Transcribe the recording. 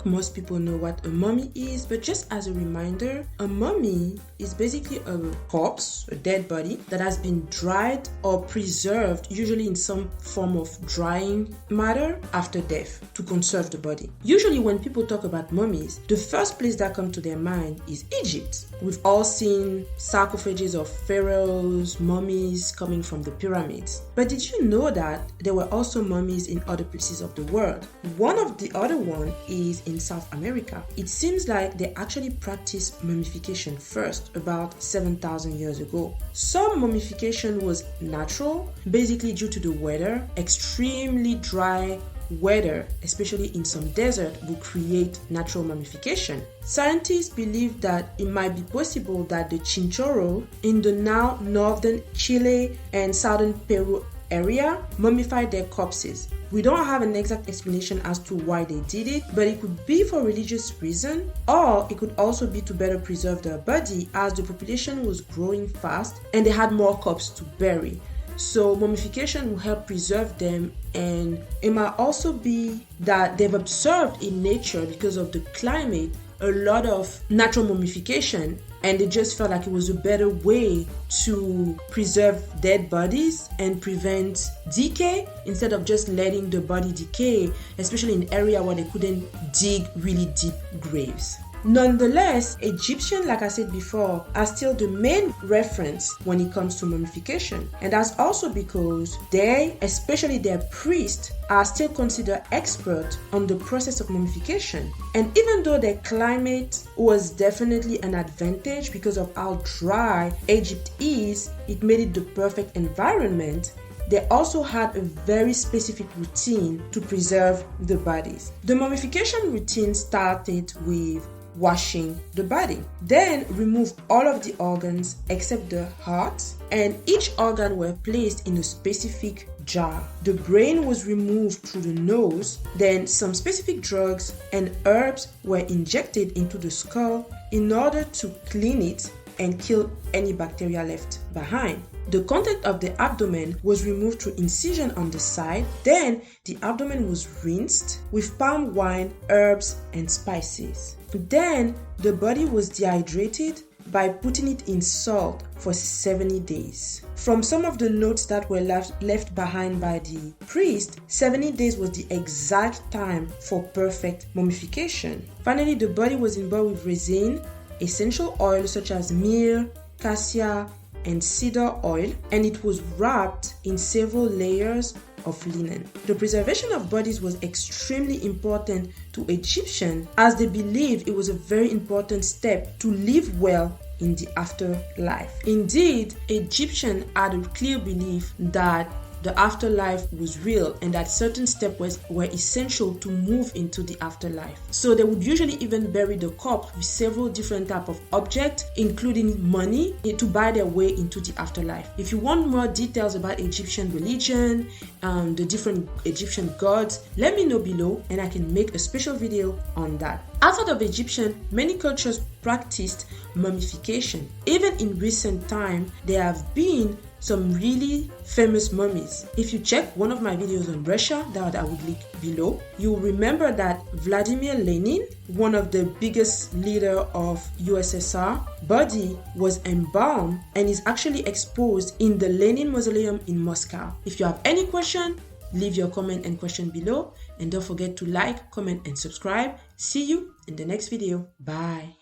think most people know what a mummy is, but just as a reminder, a mummy is basically a corpse, a dead body that has been dried or preserved, usually in some form of drying matter after death to conserve the body. Usually when people talk about mummies, the first place that comes to their mind is Egypt. We've all seen sarcophages of pharaohs, mummies coming from the pyramids. But did you know that there were also mummies in other places of the world? One of the other one is in South America. It seems like they actually practiced mummification first, about 7,000 years ago. Some mummification was natural, basically due to the weather. Extremely dry weather, especially in some desert, will create natural mummification. Scientists believe that it might be possible that the Chinchorro in the now northern Chile and southern Peru area mummified their corpses. We don't have an exact explanation as to why they did it, but it could be for religious reason, or it could also be to better preserve their body as the population was growing fast and they had more corpses to bury. So mummification will help preserve them, and it might also be that they've observed in nature, because of the climate, a lot of natural mummification, and they just felt like it was a better way to preserve dead bodies and prevent decay instead of just letting the body decay, especially in an area where they couldn't dig really deep graves. Nonetheless, Egyptians, like I said before, are still the main reference when it comes to mummification. And that's also because they, especially their priests, are still considered expert on the process of mummification. And even though their climate was definitely an advantage because of how dry Egypt is, it made it the perfect environment. They also had a very specific routine to preserve the bodies. The mummification routine started with washing the body. Then remove all of the organs except the heart, and each organ were placed in a specific jar. The brain was removed through the nose, then some specific drugs and herbs were injected into the skull in order to clean it and kill any bacteria left behind. The content of the abdomen was removed through incision on the side. Then the abdomen was rinsed with palm wine, herbs, and spices. Then the body was dehydrated by putting it in salt for 70 days. From some of the notes that were left behind by the priest, 70 days was the exact time for perfect mummification. Finally, the body was imbued with resin, essential oils such as myrrh, cassia, and cedar oil, and it was wrapped in several layers of linen. The preservation of bodies was extremely important to Egyptians, as they believed it was a very important step to live well in the afterlife. Indeed, Egyptians had a clear belief that the afterlife was real and that certain steps were essential to move into the afterlife. So they would usually even bury the corpse with several different types of objects, including money, to buy their way into the afterlife. If you want more details about Egyptian religion, the different Egyptian gods, let me know below and I can make a special video on that. Outside of Egyptian, many cultures practiced mummification. Even in recent time, there have been some really famous mummies. If you check one of my videos on Russia that I would link below, you'll remember that Vladimir Lenin, one of the biggest leader of USSR, body was embalmed and is actually exposed in the Lenin Mausoleum in Moscow. If you have any question, leave your comment and question below, and don't forget to like, comment, and subscribe. See you in the next video. Bye.